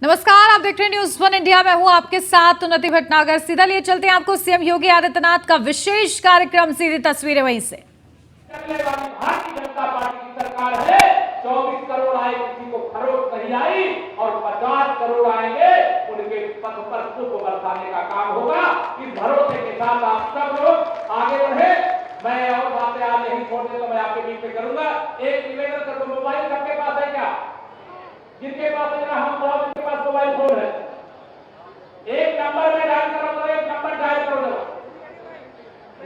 नमस्कार, आप देख रहे हैं न्यूज वन इंडिया। मैं हूं आपके साथ उन्नति भटनागर। सीधा लिए चलते हैं आपको सीएम योगी आदित्यनाथ का विशेष कार्यक्रम, सीधी तस्वीरें वहीं से। भारतीय जनता पार्टी की सरकार है। 24 करोड़ आए, किसी को खरोच नहीं आई, और 50 करोड़ आएंगे, उनके पथ पर पुष्प बरसाने का काम होगा। इस भरोसे के साथ आप सब लोग आगे बढ़े। मैं और बातें आज नहीं छोड़ने तो मैं आपके बीच में करूंगा। एक निवेदन कर दो, मोबाइल सबके पास है क्या? जिनके पास है हम बहुत, जिनके पास मोबाइल फोन है, एक नंबर में डायल करो, तो एक नंबर डायल करो,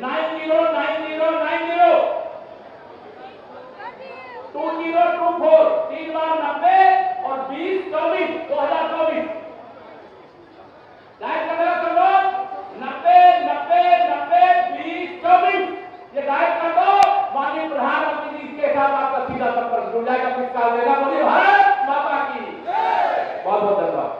909090 2024, 3 बार 90 और 2024 2024 डायल कर दो। 90 90 90 20 24 ये डायल कर दो। माननीय प्रधानमंत्री जी के साथ आपका सीधा संपर्क जुड़ जाएगा। किस काल देगा? बोलिए भारत माता की। बहुत बहुत धन्यवाद।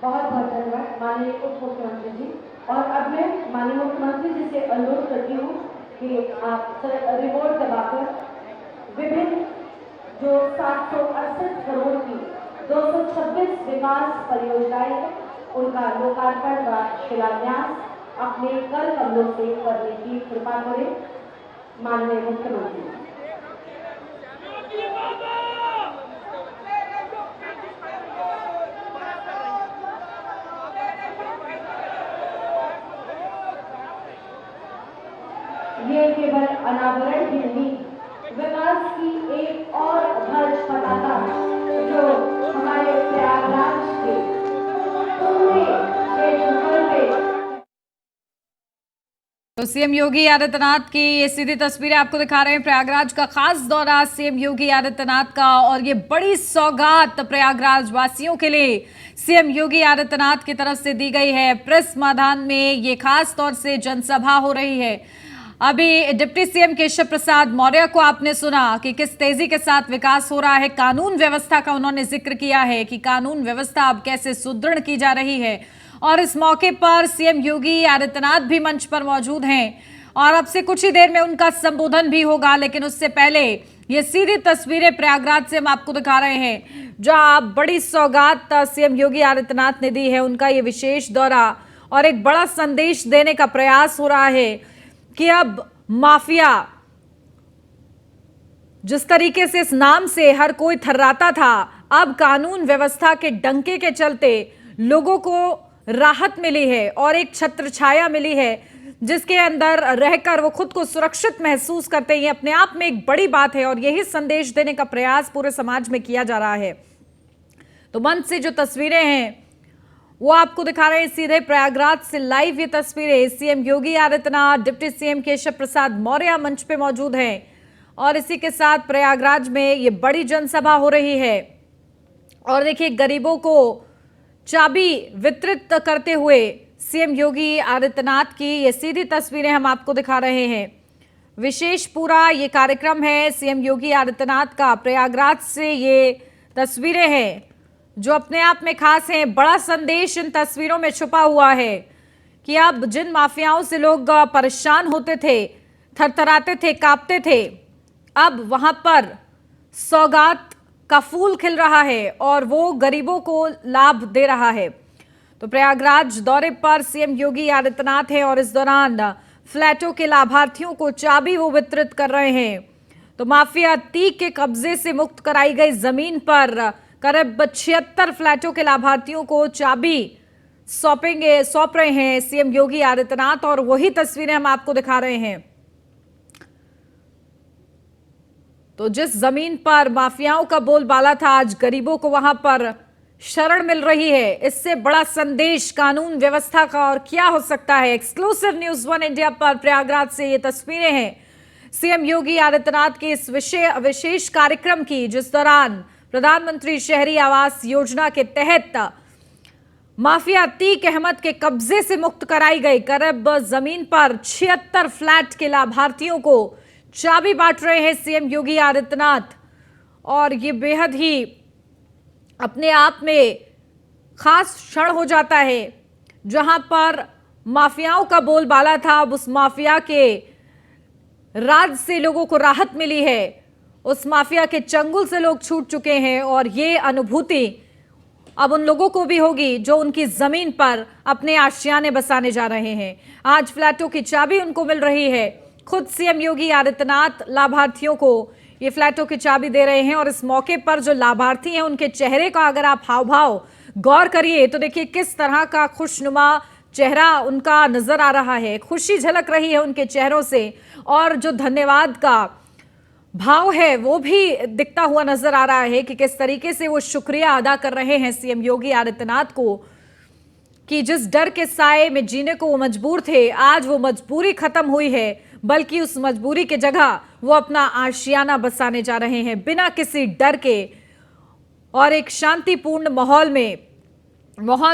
बहुत बहुत धन्यवाद माननीय उप मुख्यमंत्री जी। और अब मैं माननीय मुख्यमंत्री जी से अनुरोध करती हूँ कि आप रिपोर्ट दबाकर विभिन्न जो 768 करोड़ की 226 विकास परियोजनाएं, उनका लोकार्पण व शिलान्यास अपने कर कमलों से करने की कृपा करें माननीय मुख्यमंत्री। ये केवल अनावरण ही नहीं, विकास की एक और ध्वज पताका जो हमारे प्रयागराज के पूरे क्षेत्रफल पे। तो सीएम योगी आदित्यनाथ की ये सीधी तस्वीरें आपको दिखा रहे हैं। प्रयागराज का खास दौरा सीएम योगी आदित्यनाथ का, और ये बड़ी सौगात प्रयागराज वासियों के लिए सीएम योगी आदित्यनाथ की तरफ से दी गई है। प्रेस मैदान में ये खास तौर से जनसभा हो रही है। अभी डिप्टी सीएम केशव प्रसाद मौर्य को आपने सुना कि किस तेजी के साथ विकास हो रहा है। कानून व्यवस्था का उन्होंने जिक्र किया है कि कानून व्यवस्था अब कैसे सुदृढ़ की जा रही है। और इस मौके पर सीएम योगी आदित्यनाथ भी मंच पर मौजूद हैं और अब से कुछ ही देर में उनका संबोधन भी होगा। लेकिन उससे पहले ये सीधी तस्वीरें प्रयागराज से हम आपको दिखा रहे हैं, जहां बड़ी सौगात सीएम योगी आदित्यनाथ ने दी है। उनका ये विशेष दौरा और एक बड़ा संदेश देने का प्रयास हो रहा है कि अब माफिया, जिस तरीके से इस नाम से हर कोई थर्राता था, अब कानून व्यवस्था के डंके के चलते लोगों को राहत मिली है और एक छत्र छाया मिली है जिसके अंदर रहकर वो खुद को सुरक्षित महसूस करते हैं। ये अपने आप में एक बड़ी बात है और यही संदेश देने का प्रयास पूरे समाज में किया जा रहा है। तो मंच से जो तस्वीरें हैं वो आपको दिखा रहे हैं सीधे प्रयागराज से लाइव। ये तस्वीरें CM Yogi Adityanath, deputy CM Keshav Prasad Maurya मंच पे मौजूद हैं और इसी के साथ प्रयागराज में ये बड़ी जनसभा हो रही है। और देखिए, गरीबों को चाबी वितरित करते हुए सीएम योगी आदित्यनाथ की ये सीधी तस्वीरें हम आपको दिखा रहे हैं। विशेष पूरा ये कार्यक्रम है सीएम योगी आदित्यनाथ का। प्रयागराज से ये तस्वीरें हैं जो अपने आप में खास हैं। बड़ा संदेश इन तस्वीरों में छुपा हुआ है कि अब जिन माफियाओं से लोग परेशान होते थे, थरथराते थे, कांपते थे, अब वहां पर सौगात का फूल खिल रहा है और वो गरीबों को लाभ दे रहा है। तो प्रयागराज दौरे पर सीएम योगी आदित्यनाथ है और इस दौरान फ्लैटों के लाभार्थियों को चाबी वो वितरित कर रहे हैं। तो माफिया तीक के कब्जे से मुक्त कराई गई जमीन पर करीब 76 फ्लैटों के लाभार्थियों को चाबी सौंप रहे हैं सीएम योगी आदित्यनाथ, और वही तस्वीरें हम आपको दिखा रहे हैं। तो जिस जमीन पर माफियाओं का बोलबाला था, आज गरीबों को वहां पर शरण मिल रही है। इससे बड़ा संदेश कानून व्यवस्था का और क्या हो सकता है। एक्सक्लूसिव न्यूज वन इंडिया पर प्रयागराज से ये तस्वीरें हैं सीएम योगी आदित्यनाथ के इस विशेष कार्यक्रम की, जिस दौरान प्रधानमंत्री शहरी आवास योजना के तहत माफिया अतीक अहमद के कब्जे से मुक्त कराई गई करीब जमीन पर 76 फ्लैट के लाभार्थियों को चाबी बांट रहे हैं सीएम योगी आदित्यनाथ। और ये बेहद ही अपने आप में खास क्षण हो जाता है, जहां पर माफियाओं का बोलबाला था, अब उस माफिया के राज से लोगों को राहत मिली है उस माफिया के चंगुल से लोग छूट चुके हैं और ये अनुभूति अब उन लोगों को भी होगी जो उनकी जमीन पर अपने आशियाने बसाने जा रहे हैं। आज फ्लैटों की चाबी उनको मिल रही है। खुद सीएम योगी आदित्यनाथ लाभार्थियों को ये फ्लैटों की चाबी दे रहे हैं और इस मौके पर जो लाभार्थी हैं उनके चेहरे का अगर आप हाव भाव गौर करिए तो देखिए किस तरह का खुशनुमा चेहरा उनका नजर आ रहा है। खुशी झलक रही है उनके चेहरों से और जो धन्यवाद का भाव है वो भी दिखता हुआ नजर आ रहा है कि किस तरीके से वो शुक्रिया अदा कर रहे हैं सीएम योगी आदित्यनाथ को कि जिस डर के साए में जीने को वो मजबूर थे, आज वो मजबूरी खत्म हुई है, बल्कि उस मजबूरी के जगह वो अपना आशियाना बसाने जा रहे हैं बिना किसी डर के। और एक शांतिपूर्ण माहौल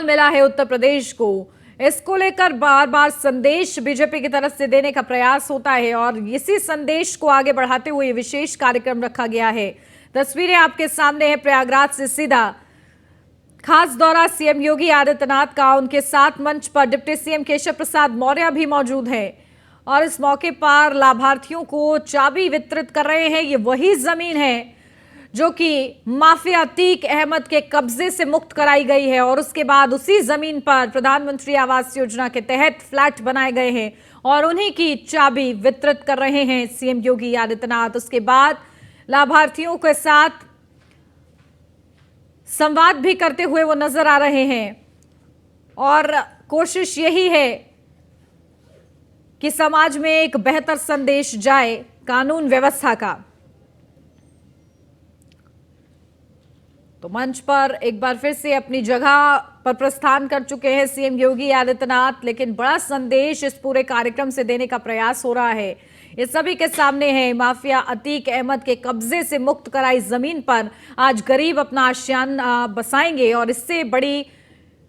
मिला है उत्तर प्रदेश को। इसको लेकर बार बार संदेश बीजेपी की तरफ से देने का प्रयास होता है और इसी संदेश को आगे बढ़ाते हुए विशेष कार्यक्रम रखा गया है। तस्वीरें आपके सामने है प्रयागराज से सीधा खास दौरा सीएम योगी आदित्यनाथ का। उनके साथ मंच पर डिप्टी सीएम केशव प्रसाद मौर्य भी मौजूद हैं और इस मौके पर लाभार्थियों को चाबी वितरित कर रहे हैं। ये वही जमीन है जो कि माफिया अतीक अहमद के कब्जे से मुक्त कराई गई है और उसके बाद उसी जमीन पर प्रधानमंत्री आवास योजना के तहत फ्लैट बनाए गए हैं और उन्हीं की चाबी वितरित कर रहे हैं सीएम योगी आदित्यनाथ। उसके बाद लाभार्थियों के साथ संवाद भी करते हुए वो नजर आ रहे हैं और कोशिश यही है कि समाज में एक बेहतर संदेश जाए कानून व्यवस्था का। तो मंच पर एक बार फिर से अपनी जगह पर प्रस्थान कर चुके हैं सीएम योगी आदित्यनाथ, लेकिन बड़ा संदेश इस पूरे कार्यक्रम से देने का प्रयास हो रहा है। ये सभी के सामने है माफिया अतीक अहमद के कब्जे से मुक्त कराई जमीन पर आज गरीब अपना आशियाना बसाएंगे और इससे बड़ी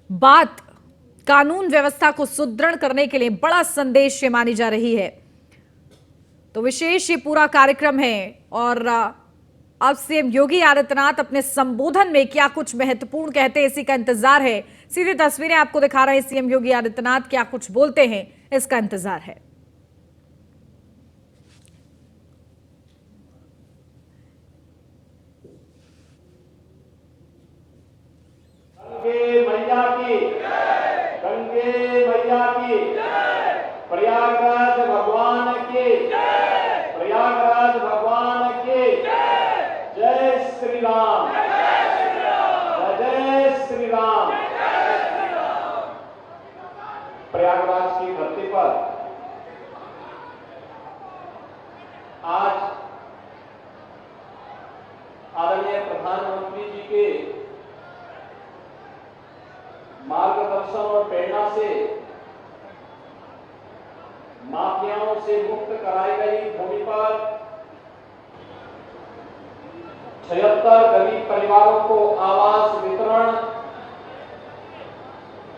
बात कानून व्यवस्था को सुदृढ़ करने के लिए बड़ा संदेश ये मानी जा रही है। तो विशेष ये पूरा कार्यक्रम है और अब सीएम योगी आदित्यनाथ अपने संबोधन में क्या कुछ महत्वपूर्ण कहते हैं इसी का इंतजार है। सीधी तस्वीरें आपको दिखा रहे हैं सीएम योगी आदित्यनाथ क्या कुछ बोलते हैं इसका इंतजार है। गंगे मैया की प्रयागराज भगवान की प्रयागराज भगवान की जय श्री राम जय श्री राम। प्रयागराज की धरती पर आज आदरणीय प्रधानमंत्री जी के मार्गदर्शन और प्रेरणा से माफियाओं से मुक्त कराई गई भूमि पर 76 गरीब परिवारों को आवास वितरण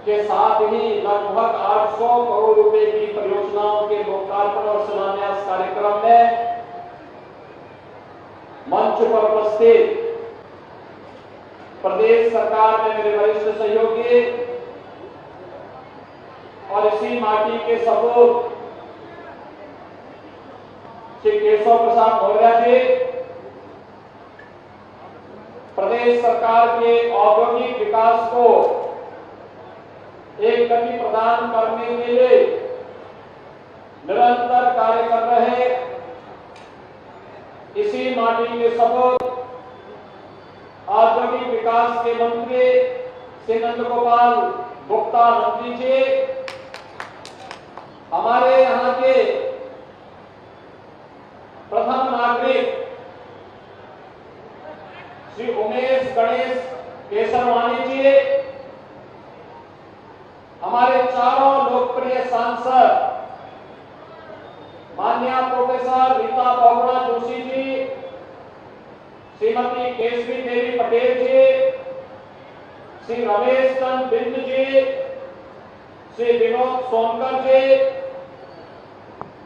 के साथ ही लगभग 800 करोड़ रुपए की परियोजनाओं के लोकार्पण और शिलान्यास कार्यक्रम में मंच पर उपस्थित प्रदेश सरकार में मेरे वरिष्ठ सहयोगी और इसी माटी के सपूत श्री केशव प्रसाद मौर्य जी प्रदेश सरकार के औद्योगिक विकास को एक गति प्रदान करने के लिए निरंतर कार्य कर रहे इसी माटी के सपूत औद्योगिक विकास के मंत्री श्री नंद गोपाल गुप्ता मंत्री जी, हमारे यहाँ के प्रथम नागरिक श्री उमेश गणेश केसरवानी जी, हमारे चारों लोकप्रिय सांसद माननीय प्रोफेसर रीता बहुगुणा जोशी जी, श्रीमती केशवी देवी पटेल जी, श्री रमेश चंद्र बिंद जी, श्री विनोद सोनकर जी,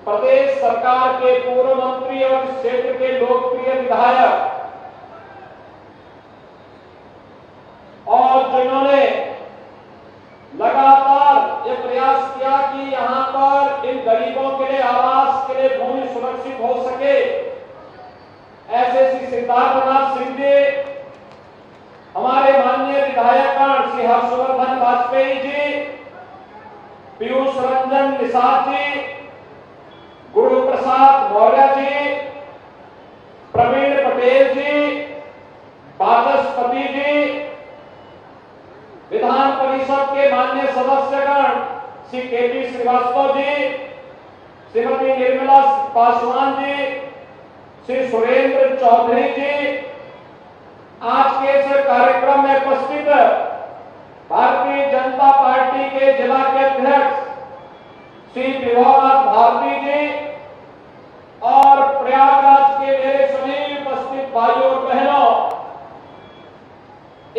प्रदेश सरकार के पूर्व मंत्री और इस क्षेत्र के लोकप्रिय विधायक और जिन्होंने लगातार ये प्रयास किया कि यहाँ पर इन गरीबों के लिए आवास के लिए भूमि सुरक्षित हो सके, ऐसे सिद्धार्थनाथ सिंह जी, हमारे माननीय विधायकगण श्री हर्षवर्धन वाजपेयी जी, पीयूष रंजन निषाद जी, गुरु प्रसाद मौर्य जी, प्रवीण पटेल जी, वाचस्पति जी, विधान परिषद के माननीय सदस्यगण श्री केपी श्रीवास्तव जी, श्रीमती निर्मला पासवान जी, श्री सुरेंद्र चौधरी जी, आज के इस कार्यक्रम में उपस्थित भारतीय जनता पार्टी के जिला के अध्यक्ष श्री विभवनाथ भारती जी और प्रयागराज के मेरे सभी उपस्थित भाइयों और बहनों,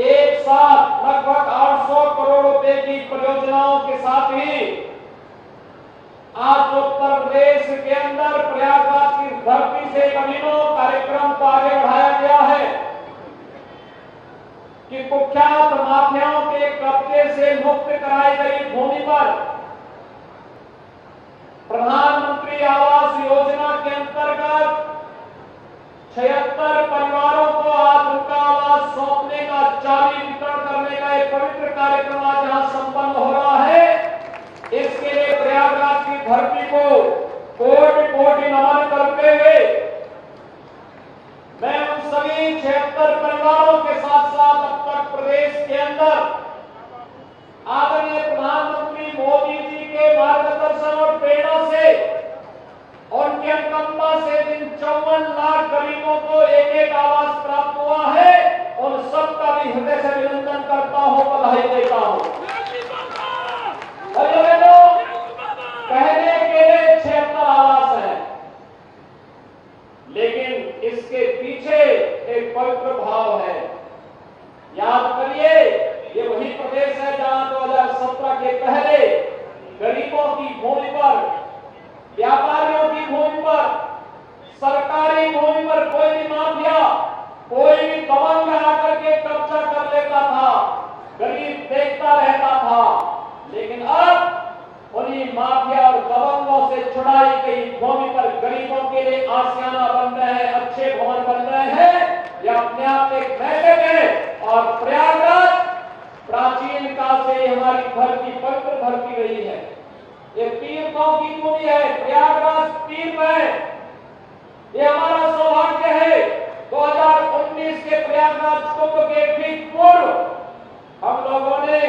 एक साथ लगभग 800 करोड़ रुपए की परियोजनाओं के साथ ही आज उत्तर प्रदेश के अंदर प्रयागराज की धरती से कमीनों कार्यक्रम को आगे बढ़ाया गया है कि कुख्यात माफियाओं के कब्जे से मुक्त कराई गई भूमि पर प्रधानमंत्री आवास योजना के अंतर्गत 76 परिवारों को आज उनका आवास सौंपने का चाबी वितरण करने का एक पवित्र कार्यक्रम आज यहां संपन्न हो रहा है। इसके लिए प्रयागराज की धरती को कोटि कोटि नमन करते हुए मैं उन सभी 76 परिवारों के साथ साथ अब तक प्रदेश के अंदर आदरणीय प्रधानमंत्री मोदी जी के मार्गदर्शन और प्रेरणा से और उनके अनुकंपा से जिन 54 लाख गरीबों को एक आवास प्राप्त हुआ है, उन सबका भी हृदय से अभिनंदन करता हूं, बधाई देता हूं। कहने के लिए 76 आवास है, लेकिन इसके पीछे एक पवित्र भाव है। याद करिए, ये वही प्रदेश है जहां 2017 के पहले गरीबों की भूमि पर, व्यापारियों की भूमि पर, सरकारी भूमि पर कोई भी माफिया, कोई भी दबंग आकर के कब्जा कर लेता था, गरीब देखता रहता था। लेकिन अब उन्हीं माफिया और दबंगों से छुड़ाई गई भूमि पर गरीबों के लिए आशियाना बन रहे हैं, अच्छे भवन बन रहे हैं। यह अपने आप एक मैसेज है। और प्रयागराज प्राचीन काल से हमारी धरती पवित्र धरती रही है। ये तीर्थों की भूमि है, प्रयागराज तीर्थ है। ये हमारा सौभाग्य है। 2019 के प्रयागराज कुंभ के ठीक पूर्व हम लोगों ने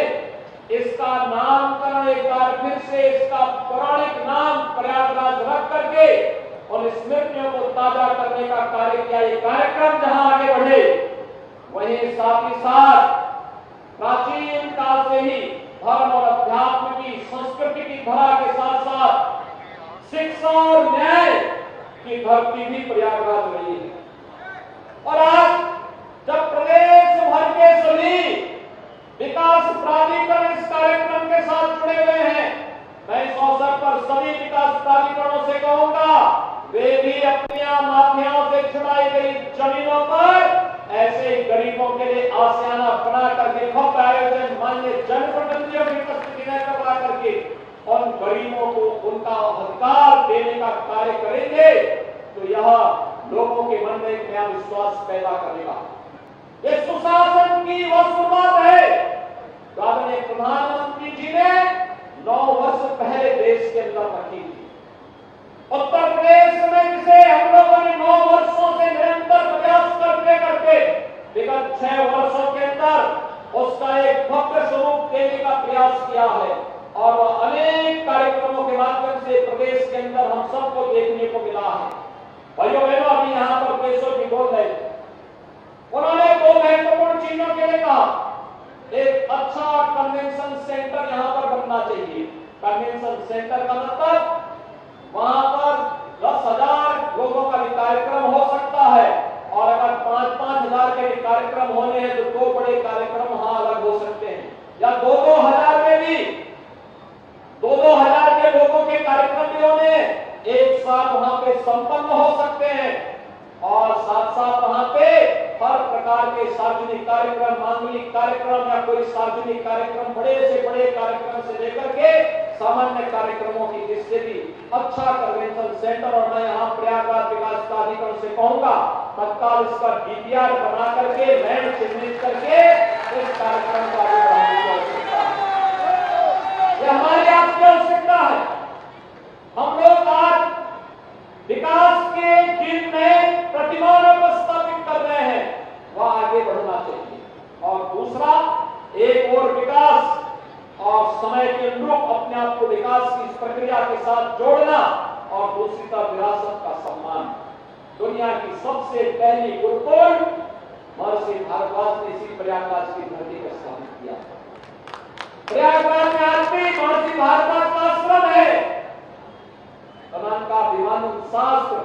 इसका नामकरण एक बार फिर से, इसका पौराणिक नाम प्रयागराज रख करके और स्मृतियों को ताजा करने का कार्य किया। ये कार्यक्रम जहां आगे बढ़े, वहीं साथ ही साथ प्राचीन काल से ही धर्म और अध्यात्म की, संस्कृति की धरा के साथ साथ शिक्षा और न्याय की धरती भी प्रयागराज रही है। और आज जब प्रदेश भर के सभी विकास प्राधिकरण इस कार्यक्रम के साथ जुड़े हुए हैं, मैं इस अवसर पर सभी विकास प्राधिकरणों से कहूंगा, वे भी अपनी माफियाओं से छुड़ाई गई जमीनों पर ऐसे ही गरीबों के लिए आशियाना बना करके भव्य आयोजन माननीय जनप्रतिनिधियों की उपस्थिति में करवा करके उन गरीबों को उनका अधिकार देने का कार्य करेंगे, तो यह लोगों के मन में एक नया विश्वास पैदा करेगा। ये सुशासन की वह शुरुआत है जो आदरणीय प्रधानमंत्री जी ने 9 वर्ष पहले देश के अंदर रखी थी। उत्तर प्रदेश में जिसे हम लोगों ने 9 वर्षों से निरंतर प्रयास करते करते विगत 6 वर्षों के अंदर उसका एक भव्य स्वरूप देने का प्रयास किया है। और वह अनेक कार्यक्रमों के माध्यम से प्रदेश के अंदर हम सबको देखने को मिला है। भाइयों बहनों, अभी यहाँ पर केशव जी बोल रहे थे, उन्होंने 2 महत्वपूर्ण चीजों के लिए कहा। एक अच्छा कन्वेंशन सेंटर यहाँ पर बनना चाहिए। कन्वेंशन सेंटर का मतलब वहां पर 10,000 लोगों का भी कार्यक्रम हो सकता है, और अगर 5-5 हजार के भी कार्यक्रम होने हैं तो 2 बड़े कार्यक्रम वहां अलग हो सकते हैं, या 2-2 हजार में भी 2-2 हजार के लोगों के कार्यक्रम भी होने एक साथ वहां पे संपन्न हो सकते हैं। और साथ साथ वहां पे हर प्रकार के सार्वजनिक कार्यक्रम, मांगलिक कार्यक्रम या कोई सार्वजनिक कार्यक्रम, बड़े से बड़े कार्यक्रम से लेकर के सामान्य कार्यक्रमों की दृष्टि से भी अच्छा कन्वेंशन सेंटर। और मैं यहाँ प्रयागराज विकास प्राधिकरण से कहूंगा तत्काल इसका डीपीआर बना करके लैंड चिन्हित करके इस कार्यक्रम को आगे बढ़ाने की आवश्यकता है। यह हमारी आपकी आवश्यकता है। हम लोग आज विकास के जिन नए प्रतिमानों को स्थापित कर रहे हैं वह आगे बढ़ना चाहिए, और दूसरा एक और विकास और समय के अनुरूप अपने आप को विकास की इस प्रक्रिया के साथ जोड़ना, और दूसरी तरफ विरासत का सम्मान। दुनिया की सबसे पहली गुरुकुल महर्षि भारद्वाज ने इसी प्रयागराज की धरती पर स्थापित किया। प्रयागराज में आज भी महर्षि भारद्वाज का आश्रम है। का विमानन शास्त्र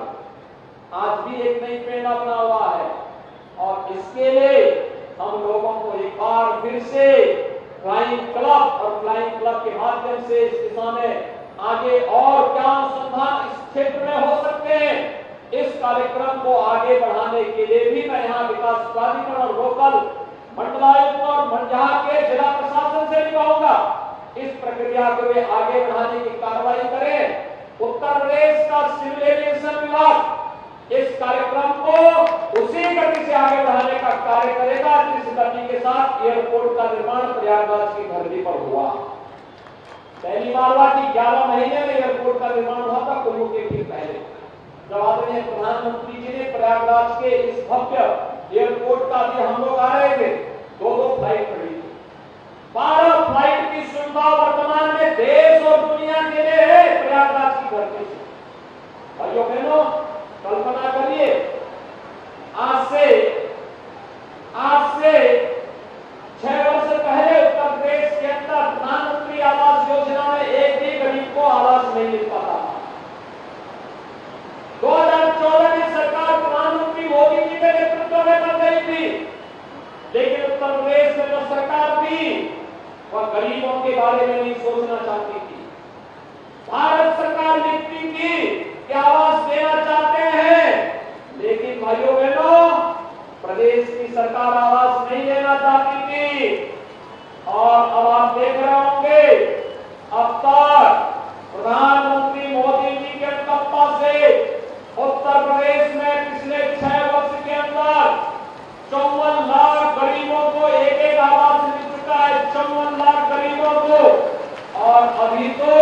आज भी एक नई प्रेरणा बना हुआ है, और इसके लिए हम लोगों को एक बार फिर से फ्लाइंग क्लब और फ्लाइंग क्लब के माध्यम से इस दिशा में आगे और क्या अनुसंधान इस क्षेत्र में हो सकते हैं, इस कार्यक्रम को आगे बढ़ाने के लिए भी मैं यहाँ विकास प्राधिकरण और लोकल मंडलायुक्त और यहाँ के जिला प्रशासन से भी कहूंगा इस प्रक्रिया को वे आगे बढ़ाने की कार्रवाई करें। उत्तर प्रदेश का सिविल एविएशन विभाग इस कार्यक्रम को उसी गति से आगे बढ़ाने का कार्य करेगा जिस गति के साथ एयरपोर्ट का निर्माण प्रयागराज की धरती पर हुआ। पहली बार हुआ कि 11 महीने में एयरपोर्ट का निर्माण हुआ था कुंभ के ठीक पहले, जब आदरणीय प्रधानमंत्री जी ने प्रयागराज के इस भव्य एयरपोर्ट का भी हम लोग आ रहे थे, 2 फ्लाइट खड़ी थी। 12 फ्लाइट की सुविधा वर्तमान में देश और दुनिया के लिए है प्रयागराज की धरती से। भाइयों बहनों, कल्पना करिए आज से 6 वर्ष पहले उत्तर प्रदेश के अंदर प्रधानमंत्री आवास योजना में एक भी गरीब को आवास नहीं मिल पाता था। 2014 में सरकार प्रधानमंत्री मोदी जी के नेतृत्व में बन गई थी, लेकिन उत्तर प्रदेश में जो सरकार थी वह गरीबों के बारे में नहीं सोचना चाहती थी। भारत सरकार लिखती थी कि आवास देना चाहते हैं, लेकिन भाइयों बहनों प्रदेश की सरकार आवास नहीं देना चाहती थी। और अब आप देख रहे होंगे अब तक प्रधानमंत्री मोदी जी के अनुकंपा से उत्तर प्रदेश में पिछले 6 वर्ष के अंदर 54 लाख गरीबों को एक आवास मिल चुका है। 54 लाख गरीबों को, और अभी तो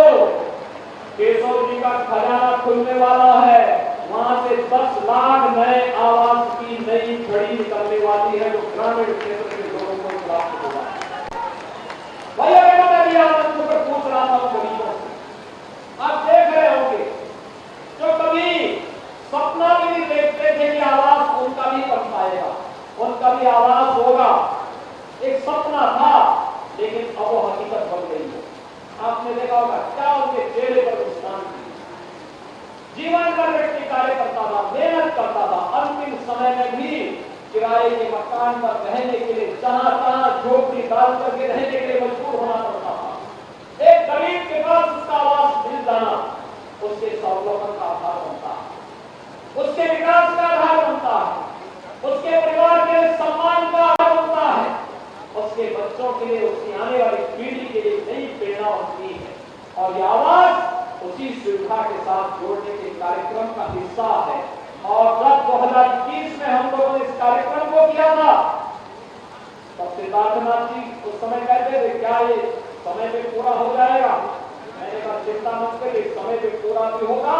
केशव जी का खजाना खुलने वाला है, वहां से 10 लाख नए आवास की नई घड़ी निकलने वाली है जो ग्रामीण क्षेत्र के लोगों को प्राप्त होगा। भैया मैं भी आवास पर पूछ रहा था गरीबों से, आप देख रहे होंगे जो कभी सपना भी नहीं देखते थे कि आवास उनका भी बन पाएगा, उनका भी आवास होगा, एक सपना था, लेकिन अब वो हकीकत बन गई है। आपने देखा होगा क्या उनके चेहरे पर मुस्कान थी। जीवन भर व्यक्ति कार्य करता था, मेहनत करता था, अंतिम समय में भी किराए के मकान पर रहने के लिए जहां तहां झोपड़ी डाल करके रहने के लिए मजबूर होना पड़ता था। एक गरीब के पास उसका आवास मिल जाना उसके स्वावलंबन का आधार बनता है, उसके विकास का आधार बनता है, उसके परिवार के सम्मान का आधार बनता है, उसके बच्चों के लिए, उसकी आने वाली पीढ़ी के लिए नई प्रेरणा बनती है। और यह आवास उसी सुविधा के साथ जोड़ने के कार्यक्रम का हिस्सा है। और जब 2021 में हम लोगों ने इस कार्यक्रम को किया था तब सिद्धार्थनाथ जी उस समय कहते थे क्या ये समय पे पूरा हो जाएगा? मैंने कहा चिंता मत करिए, समय पे पूरा भी होगा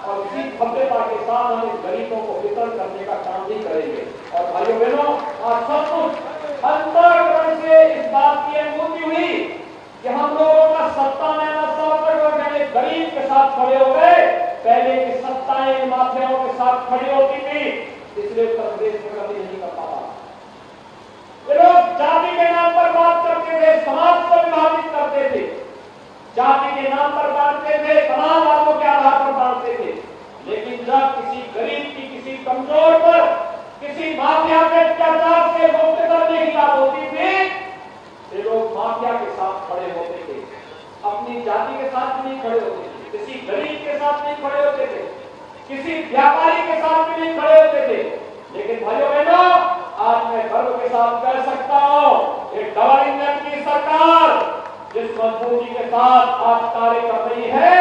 और इसी भव्यता के साथ हम इस गरीबों को वितरण करने का काम भी करेंगे। और भाइयों बहनों, आज सब कुछ अंतर्करण से इस बात की अनुभूति हुई कि हम लोगों का सत्ता में गरीब के साथ खड़े हो गए। पहले की सत्ताएं माफियाओं के साथ खड़ी होती थी, इसलिए उत्तर प्रदेश में कभी नहीं कर पाता। ये लोग जाति के नाम पर बात करते थे, समाज को विभाजित करते थे, जाति के नाम पर बांटते थे, समाजवादों के आधार पर बांटते थे। लेकिन जब किसी गरीब की, किसी कमजोर पर, किसी माफिया के अत्याचार से मुक्त करने की बात होती थी, ये लोग माफिया के साथ खड़े होते थे, अपनी जाति के साथ नहीं खड़े होते थे, किसी गरीब के साथ नहीं खड़े होते थे, किसी व्यापारी के साथ भी नहीं खड़े होते थे। लेकिन भाइयों बहनों, आज मैं गर्व के साथ कह सकता हूं, एक डबल इंजन की सरकार जिस मजबूती के साथ आज कार्य कर रही है,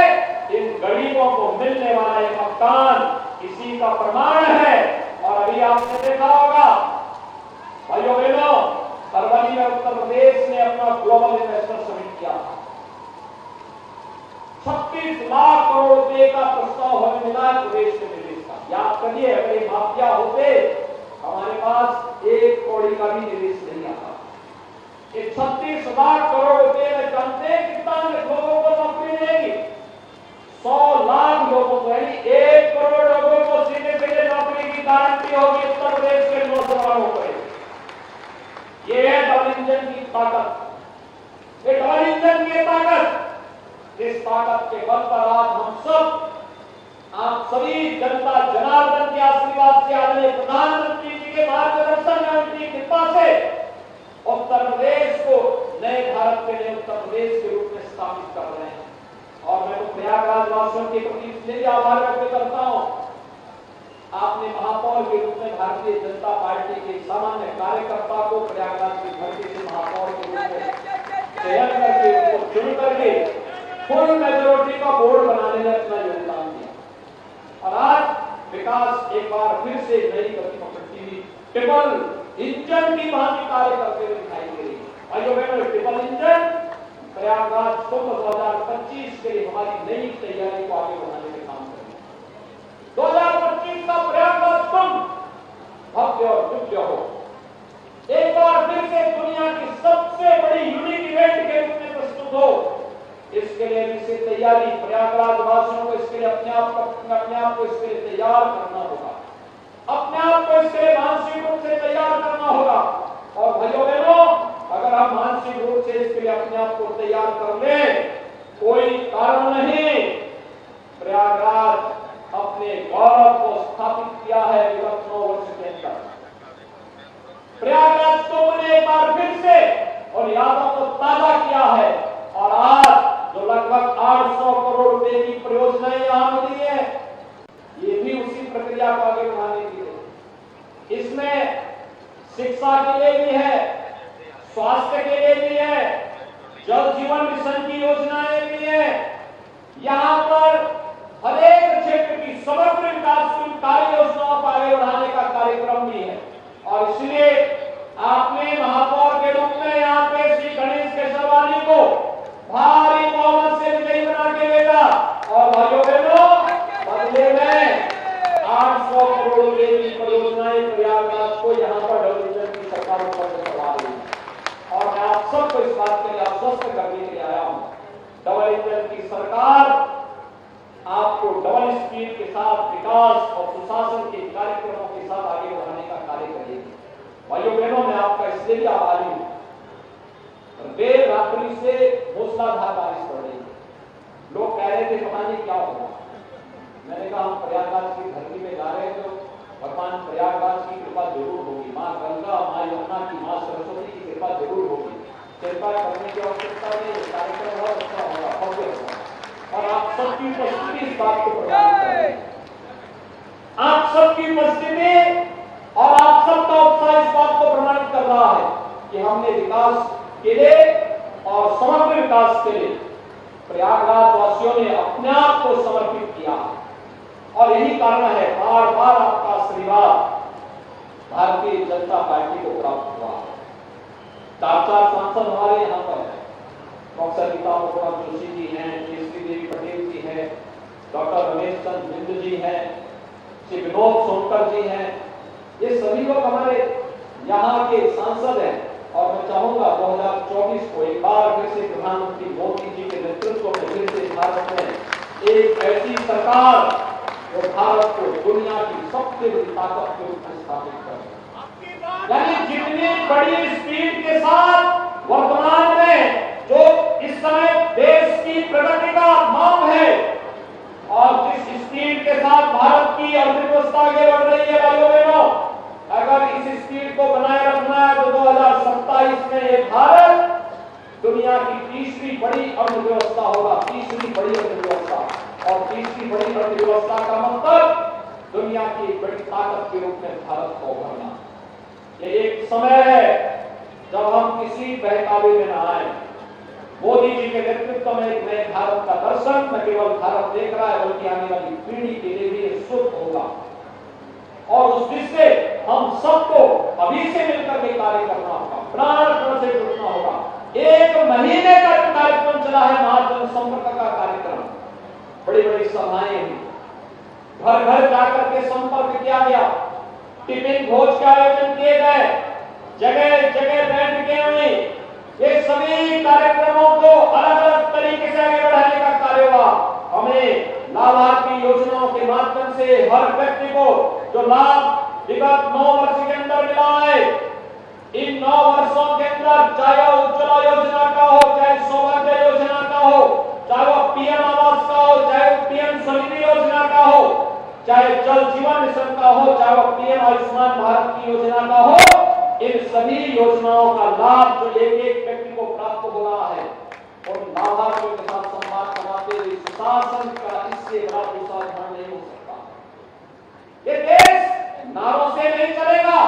इन गरीबों को मिलने वाला ये मकान इसी का प्रमाण है। और अभी आपने देखा होगा भाइयों बहनों, फरवरी में उत्तर प्रदेश ने अपना ग्लोबल इन्वेस्टर समिट किया। 36 लाख करोड़ रुपए का प्रस्ताव हमें मिला प्रदेश में निवेश का। याद करिए, अगर ये माफिया होते हमारे पास 1 कौड़ी का भी निवेश नहीं आता। ये 36 लाख करोड़ रुपए में जानते कितने लोगों को नौकरी मिलेगी? 100 लाख लोगों को, यानी 1 करोड़ लोगों को सीधे सीधे नौकरी की गारंटी होगी उत्तर प्रदेश के नौजवानों को। ये है डबल इंजन की ताकत। ये डबल इंजन की ताकत, इस ताकत के बल पर आज हम सब, आप सभी जनता जनार्दन के आशीर्वाद से, आदरणीय प्रधानमंत्री जी के मार्गदर्शन में, उनकी कृपा से उत्तर प्रदेश को नए भारत के लिए उत्तर प्रदेश के रूप में स्थापित कर रहे हैं। और मैं तो प्रयागराज वासियों के प्रति इसलिए आभार व्यक्त करता हूं, आपने महापौर के रूप में भारतीय जनता पार्टी के सामान्य कार्यकर्ता को प्रयागराज की धरती से महापौर के रूप में चयन करके, उनको चुन करके फुल मेजोरिटी का बोर्ड बनाने में अपना योगदान दिया। और आज विकास एक बार फिर से नई गति पकड़ती हुई ट्रिपल इंजन की भांति कार्य करते हुए दिखाई दे रही है। भाइयों बहनों, ट्रिपल इंजन प्रयागराज कुंभ 2025 के लिए हमारी नई तैयारी को आगे बढ़ाने में काम करेगी। 2025 का प्रयागराज कुंभ भव्य और दिव्य हो, एक बार फिर से दुनिया की सबसे बड़ी यूनिक इवेंट के रूप में प्रस्तुत हो। इसके लिए इसे तैयारी प्रयागराज वासियों को इसके लिए अपने आप को इसके लिए तैयार करना होगा, अपने आप को इसके लिए मानसिक रूप से तैयार करना होगा। और भाइयों बहनों, अगर हम मानसिक रूप से इसके लिए अपने आप को तैयार कर लें, कोई कारण नहीं, प्रयागराज अपने गौरव को स्थापित किया है विगत 9 वर्ष के अंदर। प्रयागराज को ने एक बार फिर से और यादों को ताजा किया है। और आज जो लगभग 800 करोड़ रुपए की परियोजनाएं यहां मिली है, ये भी उसी प्रक्रिया को आगे बढ़ाने के लिए। इसमें शिक्षा के लिए भी है, स्वास्थ्य के लिए भी है, जल जीवन मिशन की योजनाएं भी है। यहां पर हर एक क्षेत्र की समग्र विकास की कार्य योजनाओं को आगे बढ़ाने का कार्यक्रम भी है। और इसलिए आपने महापौर के रूप में यहाँ पे श्री गणेश केसरवानी को भारी बहुमत से विजयी बना के भेजा। और भाइयों बहनों, बदले में 800 करोड़ रुपए की परियोजनाएं प्रयागराज को यहाँ पर डबल इंजन की सरकार ऊपर से करवा रही है। और मैं आप सबको इस बात के लिए आश्वस्त करने के लिए आया हूँ, डबल इंजन की सरकार आपको डबल स्पीड के साथ विकास और सुशासन के कार्यक्रमों के साथ आगे बढ़ाने का कार्य करेगी। भाइयों बहनों, मैं आपका इसलिए भी आभारी हूँ, देर रात्रि से मूसलाधार बारिश पड़ रही है। लोग कह रहे थे पता नहीं क्या होगा। मैंने कहा हम प्रयागराज की धरती में जा रहे हैं तो भगवान प्रयागराज की कृपा जरूर होगी, माँ गंगा, माँ यमुना की, माँ सरस्वती की कृपा जरूर होगी। चिंता करने की आवश्यकता नहीं, कार्यक्रम बहुत अच्छा होगा, भव्य होगा। और आप सबकी उपस्थिति इस बात को प्रमाणित कर रही है। आप सबकी उपस्थिति और आप सबका उत्साह इस बात को प्रमाणित कर रहा है कि हमने विकास के लिए और समग्र विकास के लिए प्रयागराज वासियों ने अपने आप को समर्पित किया। और यही कारण है बार बार आपका आशीर्वाद भारतीय जनता पार्टी को प्राप्त हुआ। 4 सांसद हमारे यहाँ पर है, डॉक्टर गीता मुखर्जी जोशी जी हैं, केसरी देवी पटेल जी हैं, डॉक्टर रमेश चंद्र बिंद जी हैं, श्री विनोद सोनकर जी हैं। ये सभी लोग हमारे यहाँ के सांसद हैं। और मैं चाहूंगा 2024 को एक बार फिर से प्रधानमंत्री मोदी जी के नेतृत्व में फिर से भारत में एक ऐसी सरकार जो भारत को दुनिया की सबसे बड़ी ताकत के रूप में स्थापित करे। यानी जितनी बड़ी स्पीड के साथ वर्तमान में जो इस समय देश की प्रगति का माप है और जिस स्पीड के साथ भारत की अर्थव्यवस्था आगे बढ़ रही है, भाइयों बहनों, अगर इस स्पीड को बनाए रखना है तो 2027 में ये भारत दुनिया की तीसरी बड़ी अर्थव्यवस्था होगा। तीसरी बड़ी अर्थव्यवस्था, और तीसरी बड़ी अर्थव्यवस्था का मतलब दुनिया की एक बड़ी ताकत के रूप में भारत को उभरना। ये एक समय है जब हम किसी बहकावे में न आए। मोदी जी के नेतृत्व में एक नए भारत का दर्शन न केवल भारत देख रहा है बल्कि आने वाली पीढ़ी के लिए भी शुभ होगा। और उस दिन से हम सबको अभी से मिलकर के कार्य करना होगा, प्राण से जुटना होगा। 1 महीने का कार्यक्रम चला है महाजन संपर्क का कार्यक्रम, बड़ी बड़ी सभाएं हुई, घर घर जाकर के संपर्क किया गया, टिफिन भोज के आयोजन किए गए, जगह जगह बैठ के हुई। ये सभी कार्यक्रमों को अलग अलग तरीके से आगे बढ़ाने का कार्य हुआ। हमें लाभार्थी योजनाओं के माध्यम से हर व्यक्ति को जो लाभ विगत 9 वर्ष के अंदर मिला है, इन 9 वर्षों के अंदर चाहे वो उज्ज्वला योजना का हो, चाहे सौभाग्य योजना का हो, चाहे वो पीएम आवास का हो, चाहे वो पीएम स्वनिधि योजना का हो, चाहे जल जीवन मिशन का हो, चाहे वो पीएम आयुष्मान भारत की योजना का हो, इन सभी योजनाओं का लाभ जो एक एक व्यक्ति को प्राप्त हो रहा है और लाभार्थियों के साथ संवाद कराते हुए शासन का इससे बड़ा दूसरा धर्म नहीं हो सकता। ये देश नारों से नहीं चलेगा,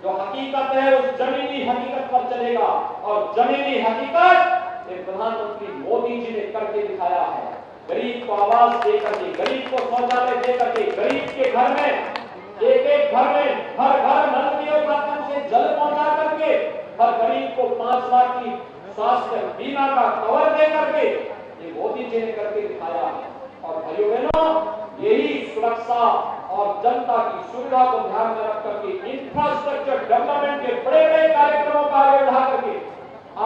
जो हकीकत है उस जमीनी हकीकत पर चलेगा, और जमीनी हकीकत ये प्रधानमंत्री मोदी जी ने करके दिखाया है। गरीब को आवास देकर के, गरीब को शौचालय देकर के, गरीब के घर में एक एक घर में हर घर नल के माध्यम से जल पहुंचा करके हर गरीब को 5 लाख की स्वास्थ्य बीमा का कवर दे करके ये मोदी जी ने करके दिखाया है। और भाइयों बहनों, यही सुरक्षा और जनता की सुविधा को ध्यान में रख करके इंफ्रास्ट्रक्चर डेवलपमेंट के बड़े बड़े कार्यक्रमों का आगे बढ़ा करके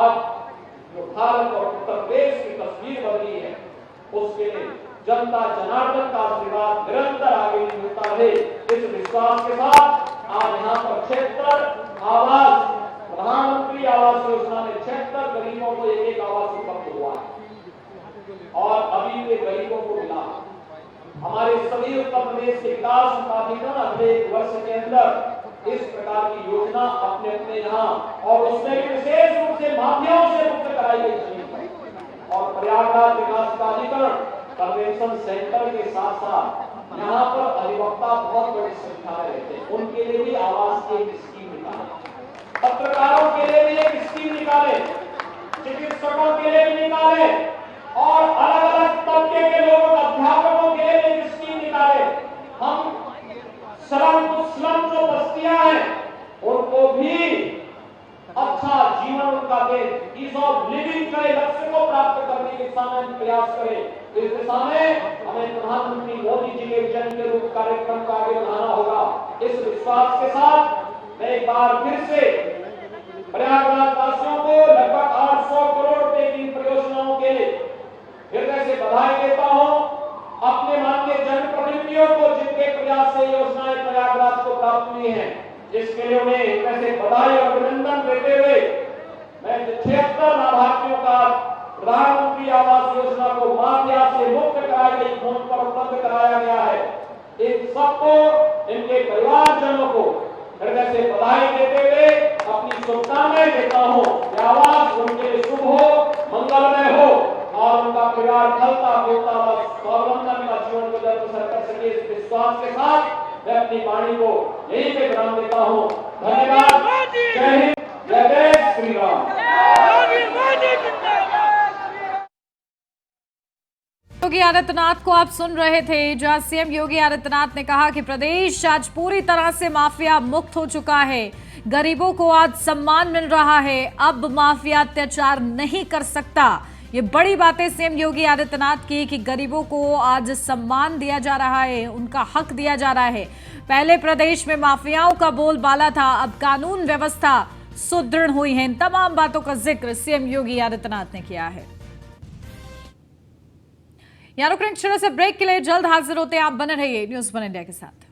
आज जो भारत और उत्तर प्रदेश की तस्वीर बदली है, उसके लिए जनता जनार्दन का आशीर्वाद निरंतर आगे मिलता रहे, इस विश्वास के साथ आज यहाँ पर 76 आवास, प्रधानमंत्री आवास योजना में 76 गरीबों को एक आवास उपलब्ध हुआ है और अभी के गरीबों को मिला। हमारे सभी उत्तर प्रदेश के विकास प्राधिकरण अगले 1 वर्ष के अंदर इस प्रकार की योजना अपने अपने यहाँ, और उसमें भी विशेष रूप से माफियाओं से मुक्त कराई गई जमीन और प्रयागराज विकास प्राधिकरण कन्वेंशन सेंटर के साथ साथ यहाँ पर अधिवक्ता बहुत बड़ी संख्या में रहते हैं, उनके लिए भी आवास की एक स्कीम निकाले, पत्रकारों के लिए भी एक स्कीम निकाले, चिकित्सकों के लिए भी निकाले, और अलग अलग तबके के लोगों, अध्यापकों के लिए भी एक स्कीम निकाले। हम स्लम जो बस्तियां हैं उनको भी अच्छा जीवन उनका दे, ईज ऑफ लिविंग के लक्ष्य को प्राप्त करने की दिशा में प्रयास करें। इस दिशा में हमें प्रधानमंत्री मोदी जी के विजन के रूप कार्यक्रम को आगे बढ़ाना होगा। इस विश्वास के साथ मैं एक बार फिर से प्रयागराज वासियों को लगभग 800 करोड़ रुपए की परियोजनाओं के लिए हृदय से बधाई देता हूँ। अपने माननीय जनप्रतिनिधियों को जिनके प्रयास से योजनाएं प्रयागराज को प्राप्त हुई हैं, इसके लिए उन्हें कैसे बधाई और अभिनंदन देते हुए मैं 76 लाभार्थियों का प्रधानमंत्री आवास योजना को माफिया से मुक्त कराई गई फोन पर उपलब्ध कराया गया है, इन सबको, इनके परिवारजनों को हृदय से बधाई देते हुए अपनी शुभकामनाएं देता हूँ कि आवास उनके लिए शुभ हो, मंगलमय हो और उनका परिवार फलता फूलता और स्वावलंबन का जीवन गुजर बसर कर सके। इस विश्वास के साथ मैं अपनी वाणी को यहीं पे विराम देता हूँ। धन्यवाद। जय हिंद, जय जय श्री राम। योगी आदित्यनाथ को आप सुन रहे थे, जहां सीएम योगी आदित्यनाथ ने कहा कि प्रदेश आज पूरी तरह से माफिया मुक्त हो चुका है, गरीबों को आज सम्मान मिल रहा है, अब माफिया अत्याचार नहीं कर सकता। ये बड़ी बातें सीएम योगी आदित्यनाथ की कि गरीबों को आज सम्मान दिया जा रहा है, उनका हक दिया जा रहा है। पहले प्रदेश में माफियाओं का बोलबाला था, अब कानून व्यवस्था सुदृढ़ हुई है। इन तमाम बातों का जिक्र सीएम योगी आदित्यनाथ ने किया है। यहाँ रुक रहे हैं, छोटे से ब्रेक के लिए, जल्द हाजिर होते हैं। आप बने रहिए न्यूज़ 1 इंडिया के साथ।